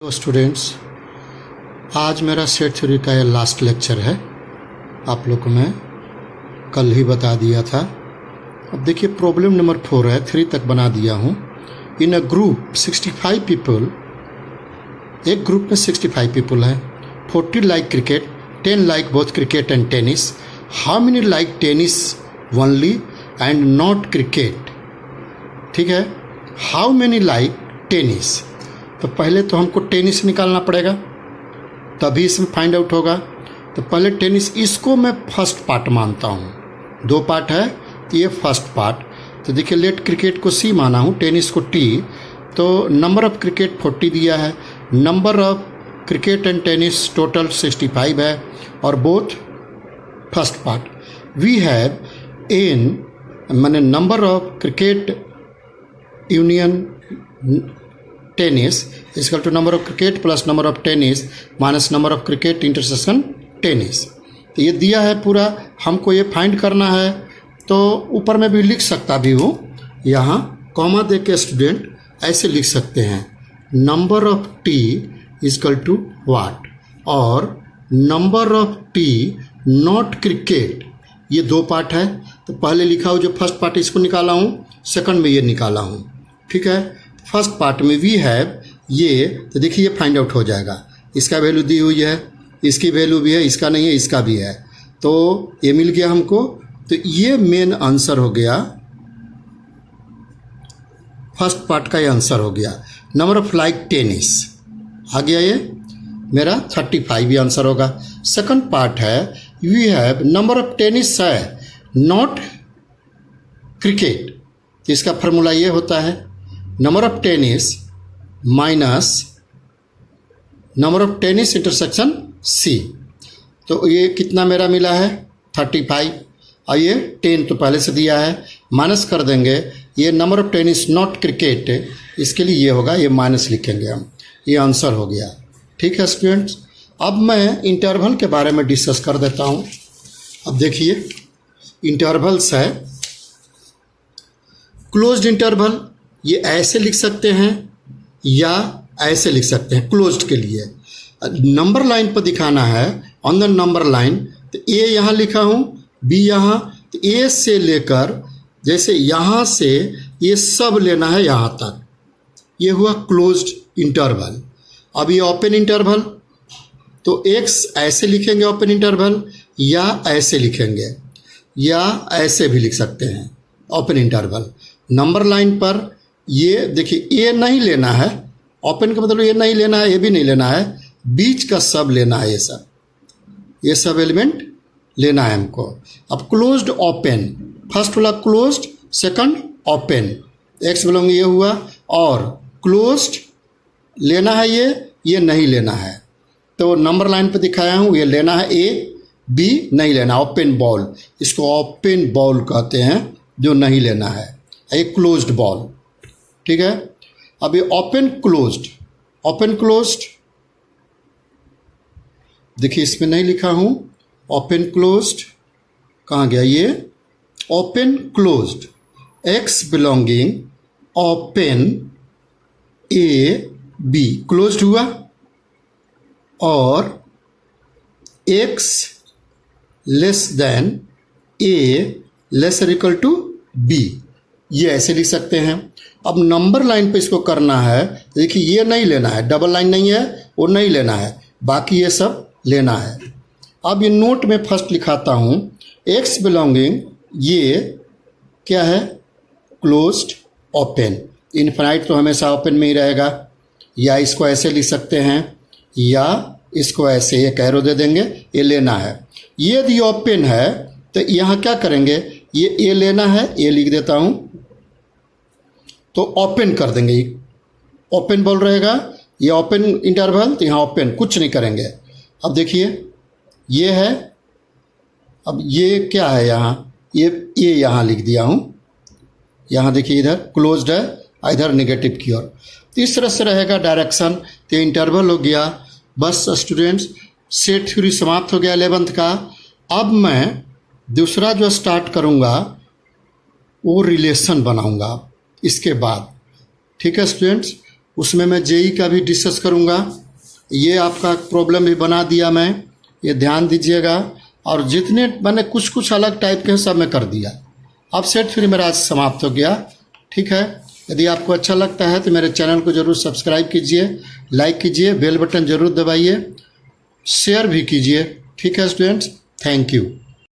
Hello students, आज मेरा set theory का ये लास्ट लेक्चर है। आप लोग को मैं कल ही बता दिया था। अब देखिए प्रॉब्लम नंबर 4 है, 3 तक बना दिया हूँ। इन अ ग्रुप 65 पीपल, एक ग्रुप में 65 पीपल है। 40 like cricket, 10 like both cricket and tennis. How many like tennis only and not cricket? ठीक है, हाउ मेनी लाइक टेनिस। तो पहले तो हमको टेनिस निकालना पड़ेगा, तभी इसमें फाइंड आउट होगा। तो पहले टेनिस, इसको मैं फर्स्ट पार्ट मानता हूँ। 2 पार्ट है, ये फर्स्ट पार्ट। तो देखिए लेट क्रिकेट को सी माना हूँ, टेनिस को टी। तो नंबर ऑफ क्रिकेट 40 दिया है, number of cricket and tennis total 65 है, और both first part we have in माने number of cricket union tennis equal to number of cricket plus number of tennis minus number of cricket intersection tennis. तो ये दिया है पूरा, हमको ये फाइंड करना है। तो ऊपर में भी लिख सकता भी हूँ, यहाँ कॉमा दे के स्टूडेंट ऐसे लिख सकते हैं, number of T equal to what, और number of T not cricket. ये 2 पार्ट है। तो पहले लिखा हूँ जो फर्स्ट पार्ट, इसको निकाला हूँ, सेकंड में ये निकाला हूँ। ठीक है, फर्स्ट पार्ट में वी हैव ये, तो देखिए ये फाइंड आउट हो जाएगा। इसका वैल्यू दी हुई है, इसकी वैल्यू भी है, इसका नहीं है, इसका भी है। तो ये मिल गया हमको। तो ये मेन आंसर हो गया, फर्स्ट पार्ट का ये आंसर हो गया। नंबर ऑफ लाइक टेनिस आ गया, ये मेरा 35 ये आंसर होगा। सेकंड पार्ट है we have number of tennis है नॉट क्रिकेट। तो इसका फॉर्मूला ये होता है, number of tennis minus number of tennis intersection C. तो ये कितना मेरा मिला है 35, और ये 10 तो पहले से दिया है, माइनस कर देंगे। ये number of tennis not cricket, इसके लिए ये होगा, ये माइनस लिखेंगे हम। ये आंसर हो गया। ठीक है स्टूडेंट्स, अब मैं इंटरवल के बारे में डिस्कस कर देता हूँ। अब देखिए इंटरवल्स है, क्लोज्ड इंटरवल ये ऐसे लिख सकते हैं या ऐसे लिख सकते हैं। क्लोज्ड के लिए नंबर लाइन पर दिखाना है, ऑन द नंबर लाइन। तो ए यहाँ लिखा हूँ, बी यहाँ। तो ए से लेकर जैसे यहाँ से ये सब लेना है यहाँ तक, ये हुआ क्लोज्ड इंटरवल। अब ये ओपन इंटरवल, तो एक्स ऐसे लिखेंगे ओपन इंटरवल, या ऐसे लिखेंगे, या ऐसे भी लिख सकते हैं ओपन इंटरवल। नंबर लाइन पर ये देखिए ए नहीं लेना है, ओपन का मतलब ये नहीं लेना है, ये भी नहीं लेना है, बीच का सब लेना है, ये सब एलिमेंट लेना है हमको। अब क्लोज्ड ओपन, फर्स्ट वाला closed, second open, x belong ये हुआ, और क्लोज्ड लेना है, ये नहीं लेना है। तो नंबर लाइन पे दिखाया हूँ, ये लेना है ए, बी नहीं लेना, ओपन बॉल, इसको ओपन बॉल कहते हैं जो नहीं लेना है, ये क्लोज्ड बॉल। ठीक है, अब ये ओपन क्लोज्ड, ओपन क्लोज्ड देखिए इसमें नहीं लिखा हूं, ओपन क्लोज्ड कहाँ गया, ये open closed, X belonging open A B closed हुआ, और X less than A lesser equal to B, ये ऐसे लिख सकते हैं। अब नंबर लाइन पे इसको करना है, देखिए ये नहीं लेना है, डबल लाइन नहीं है, वो नहीं लेना है, बाकी ये सब लेना है। अब ये नोट में फर्स्ट लिखाता हूँ, एक्स बिलोंगिंग ये क्या है, क्लोज्ड ओपन। इनफाइनाइट तो हमेशा ओपन में ही रहेगा, या इसको ऐसे लिख सकते हैं, या इसको ऐसे एक एरो दे देंगे, ये लेना है। ये यदि ओपन है तो यहाँ क्या करेंगे, ये ए लेना है, ए लिख देता हूँ, तो ओपन कर देंगे, ओपन बॉल रहेगा, ये ओपन इंटरवल, तो यहाँ ओपन कुछ नहीं करेंगे। अब देखिए ये है, अब ये क्या है यहाँ, ये यहाँ लिख दिया हूँ, यहाँ देखिए इधर क्लोज्ड है, इधर नेगेटिव की ओर। तो इस तरह से रहेगा डायरेक्शन। तो इंटरवल हो गया। बस स्टूडेंट्स, सेट थ्योरी समाप्त हो गया 11th का। अब मैं दूसरा जो स्टार्ट करूँगा वो रिलेशन बनाऊँगा इसके बाद। ठीक है स्टूडेंट्स, उसमें मैं जेई का भी डिस्कस करूँगा। ये आपका प्रॉब्लम भी बना दिया मैं, ये ध्यान दीजिएगा। और जितने मैंने कुछ अलग टाइप के सब मैं कर दिया। अब सेट थ्री मेरा आज समाप्त हो गया। ठीक है, यदि आपको अच्छा लगता है तो मेरे चैनल को ज़रूर सब्सक्राइब कीजिए, लाइक कीजिए, बेल बटन ज़रूर दबाइए, शेयर भी कीजिए। ठीक है स्टूडेंट्स, थैंक यू।